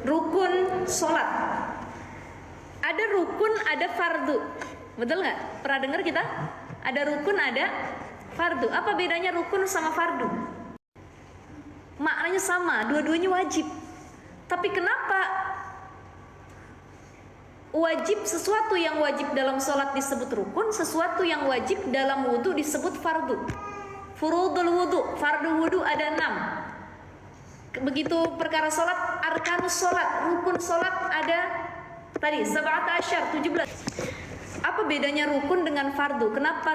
rukun sholat. Ada rukun, ada fardu. Betul nggak? Pernah dengar kita? Ada rukun, ada fardu. Apa bedanya rukun sama fardu? Maknanya sama, dua-duanya wajib. Tapi kenapa wajib, sesuatu yang wajib dalam sholat disebut rukun, sesuatu yang wajib dalam wudhu disebut fardu? Furudul wudhu, fardu wudhu ada 6. Begitu perkara sholat, arkanus sholat, rukun sholat ada tadi 17. Apa bedanya rukun dengan fardu? Kenapa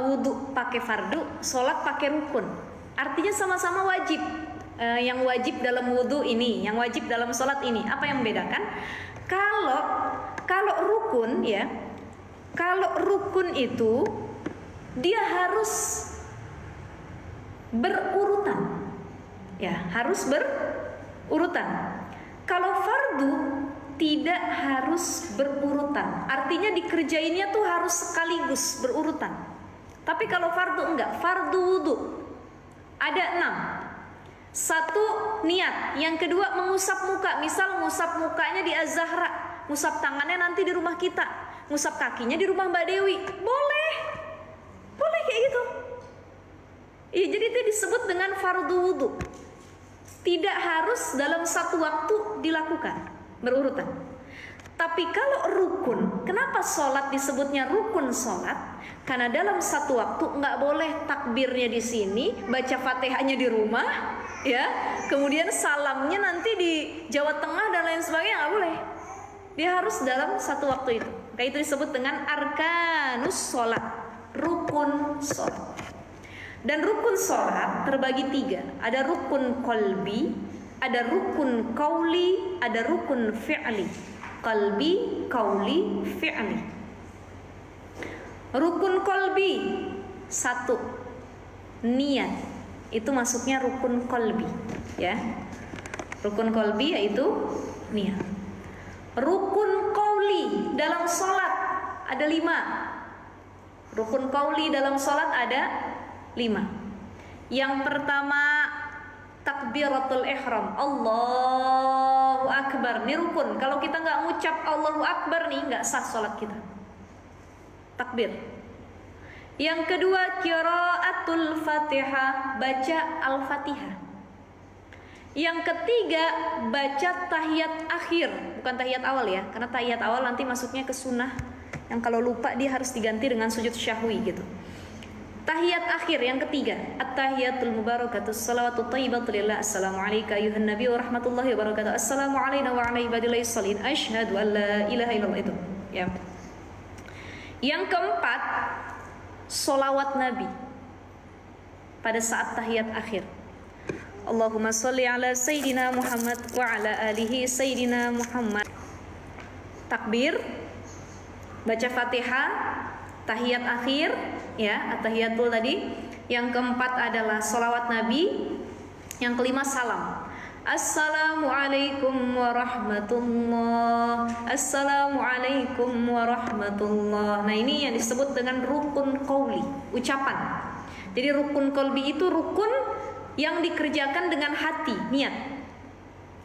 wudhu pakai fardu, sholat pakai rukun? Artinya sama-sama wajib. Yang wajib dalam wudhu ini, yang wajib dalam sholat ini. Apa yang membedakan? Kalau rukun ya, kalau rukun itu dia harus berurutan. Ya, harus berurutan. Kalau fardu tidak harus berurutan. Artinya dikerjainnya tuh harus sekaligus berurutan. Tapi kalau fardu enggak, fardu wudu ada 6. 1 niat, yang kedua mengusap muka. Misal ngusap mukanya di Az-Zahra, ngusap tangannya nanti di rumah kita, ngusap kakinya di rumah Mbak Dewi. Boleh kayak gitu. Iya, jadi itu disebut dengan fardu wudu. Tidak harus dalam satu waktu dilakukan berurutan. Tapi kalau rukun, kenapa sholat disebutnya rukun sholat? Karena dalam satu waktu nggak boleh takbirnya di sini, baca fatihahnya di rumah, ya. Kemudian salamnya nanti di Jawa Tengah dan lain sebagainya, nggak boleh. Dia harus dalam satu waktu itu. Kayak itu disebut dengan arkanus sholat, rukun sholat. Dan rukun sholat terbagi 3. Ada rukun qalbi, ada rukun qauli, ada rukun fi'li. Qalbi, qauli, fi'li. Rukun qalbi 1, niat. Itu masuknya rukun qalbi, ya. Rukun qalbi yaitu niat. Rukun qauli dalam sholat ada 5. Rukun qauli dalam sholat ada 5. Yang pertama takbiratul ihram, Allahu Akbar. Ini rukun. Kalau kita nggak ngucap Allahu Akbar nih, nggak sah sholat kita. Takbir. Yang kedua qiraatul Fatihah, baca Al-Fatihah. Yang ketiga baca tahiyat akhir, bukan tahiyat awal ya, karena tahiyat awal nanti masuknya ke sunnah yang kalau lupa dia harus diganti dengan sujud syahwi gitu. Tahiyat akhir yang ketiga, at-tahiyatul mubarakatus salawatut thayyibatu lillah. Assalamualaikum ayuhan nabi wa rahmatullahi wa barakatuh. Assalamu alayna wa ala ibadillahis shalihin. Asyhadu an la ilaha illallah. Itu ya. Yang keempat, sholawat Nabi pada saat tahiyat akhir. Allahumma sholli ala sayyidina Muhammad wa ala alihi sayyidina Muhammad. Takbir, baca Fatihah, tahiyat akhir, ya, at-tahiyatul tadi. Yang keempat adalah sholawat Nabi. Yang kelima salam. Assalamualaikum warahmatullah. Assalamualaikum warahmatullah. Nah, ini yang disebut dengan rukun qauli, ucapan. Jadi rukun qalbi itu rukun yang dikerjakan dengan hati, niat.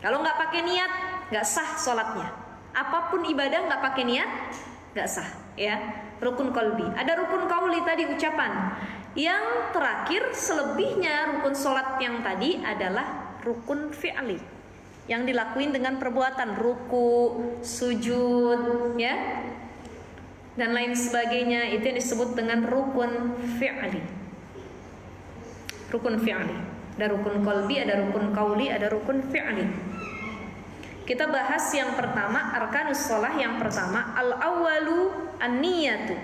Kalau nggak pakai niat, nggak sah sholatnya. Apapun ibadah nggak pakai niat, nggak sah, ya. Rukun qalbi. Ada rukun qauli tadi, ucapan. Yang terakhir selebihnya rukun sholat yang tadi adalah rukun fi'li, yang dilakuin dengan perbuatan, ruku, sujud, ya, dan lain sebagainya. Itu yang disebut dengan rukun fi'li. Rukun fi'li. Ada rukun qalbi, ada rukun qauli, ada rukun fi'li. Kita bahas yang pertama, arkanus sholah. Yang pertama, al-awwalu an-niyatu.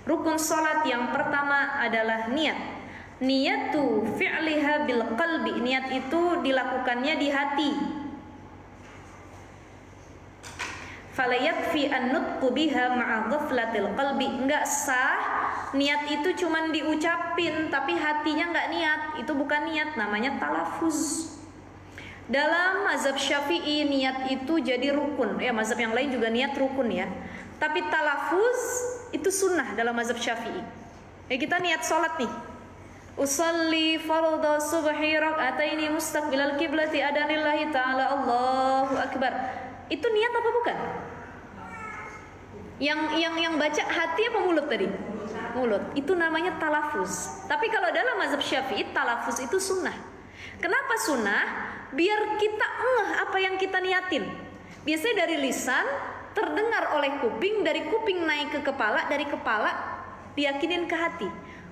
Rukun sholat yang pertama adalah niat. Niyatu fi'liha bil qalbi. Niat itu dilakukannya di hati. Fala yakfi an nutqu biha ma'a ghaflatil qalbi. Enggak sah niat itu cuman diucapin tapi hatinya enggak niat. Itu bukan niat, namanya talafuz. Dalam mazhab Syafi'i niat itu jadi rukun. Ya, mazhab yang lain juga niat rukun ya. Tapi talafuz itu sunnah dalam mazhab Syafi'i. Ya, kita niat sholat nih. Usalli fardhu subhi rak'ataini mustaqbilal qiblati adanillahi ta'ala Allahu Akbar. Itu niat apa bukan? Yang baca hati apa mulut tadi? Mulut. Itu namanya talafuz. Tapi kalau dalam mazhab Syafi'i, talafuz itu sunnah. Kenapa sunnah? Biar kita apa yang kita niatin. Biasanya dari lisan terdengar oleh kuping, dari kuping naik ke kepala, dari kepala diyakinin ke hati.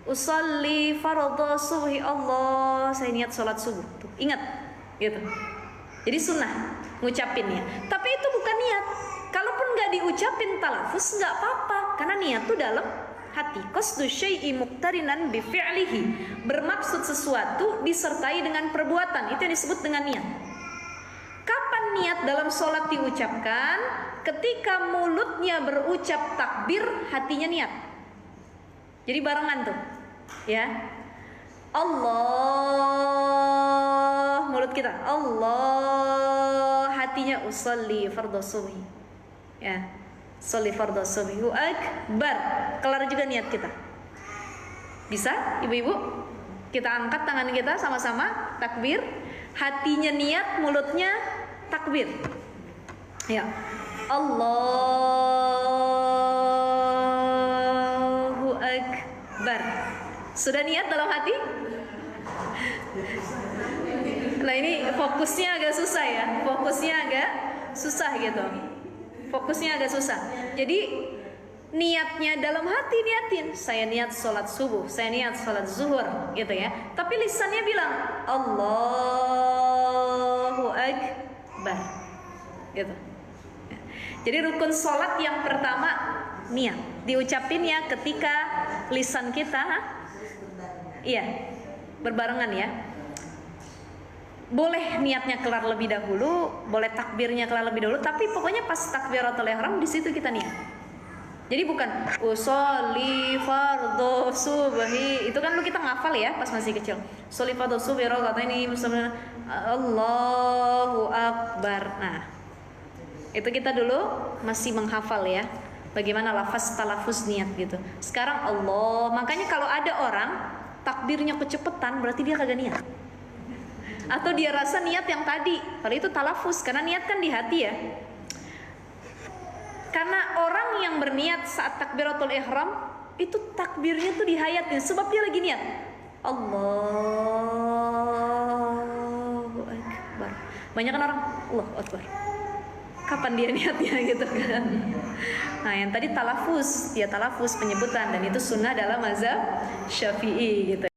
Usolli fardhu subhi, Allah, saya niat sholat subuh. Tuh, ingat, gitu. Jadi sunnah ngucapinnya. Tapi itu bukan niat. Kalaupun nggak diucapin talafuz nggak apa-apa, karena niat tuh dalam hati. Qasdu syai'i muqtarinan bi fi'lihi, bermaksud sesuatu disertai dengan perbuatan. Itu yang disebut dengan niat. Kapan niat dalam sholat diucapkan? Ketika mulutnya berucap takbir, hatinya niat. Jadi barengan tuh, ya. Allah, mulut kita Allah, hatinya usolli fardhu subhi, ya. Sholli fardhu subhi akbar. Kelar juga niat kita. Bisa, ibu-ibu? Kita angkat tangan kita sama-sama takbir. Hatinya niat, mulutnya takbir. Ya. Allahu akbar. Sudah niat dalam hati? Nah, ini fokusnya agak susah ya. Fokusnya agak susah gitu. Fokusnya agak susah. Jadi niatnya dalam hati niatin, saya niat sholat subuh, saya niat sholat zuhur, gitu ya. Tapi lisannya bilang Allahu akbar, gitu. Jadi rukun sholat yang pertama niat, diucapin ya ketika lisan kita, iya, berbarengan ya. Boleh niatnya kelar lebih dahulu, boleh takbirnya kelar lebih dahulu, tapi pokoknya pas takbiratul ihram di situ kita niat. Jadi bukan usolli fardhu subhi, itu kan lu kita ngafal ya pas masih kecil. Sholli fardhu subhi rakaataini Allahu akbar. Nah, itu kita dulu masih menghafal ya, bagaimana lafaz talafuz niat gitu. Sekarang Allah, makanya kalau ada orang takbirnya kecepetan berarti dia kagak niat. Atau dia rasa niat yang tadi, kalau itu talafuz, karena niat kan di hati ya. Karena orang yang berniat saat takbiratul ihram itu takbirnya tuh dihayatin, sebab dia lagi niat Allahu akbar. Banyak kan orang Allahu akbar, kapan dia niatnya gitu kan. Nah, yang tadi talafuz, dia talafuz penyebutan, dan itu sunnah dalam mazhab Syafi'i gitu.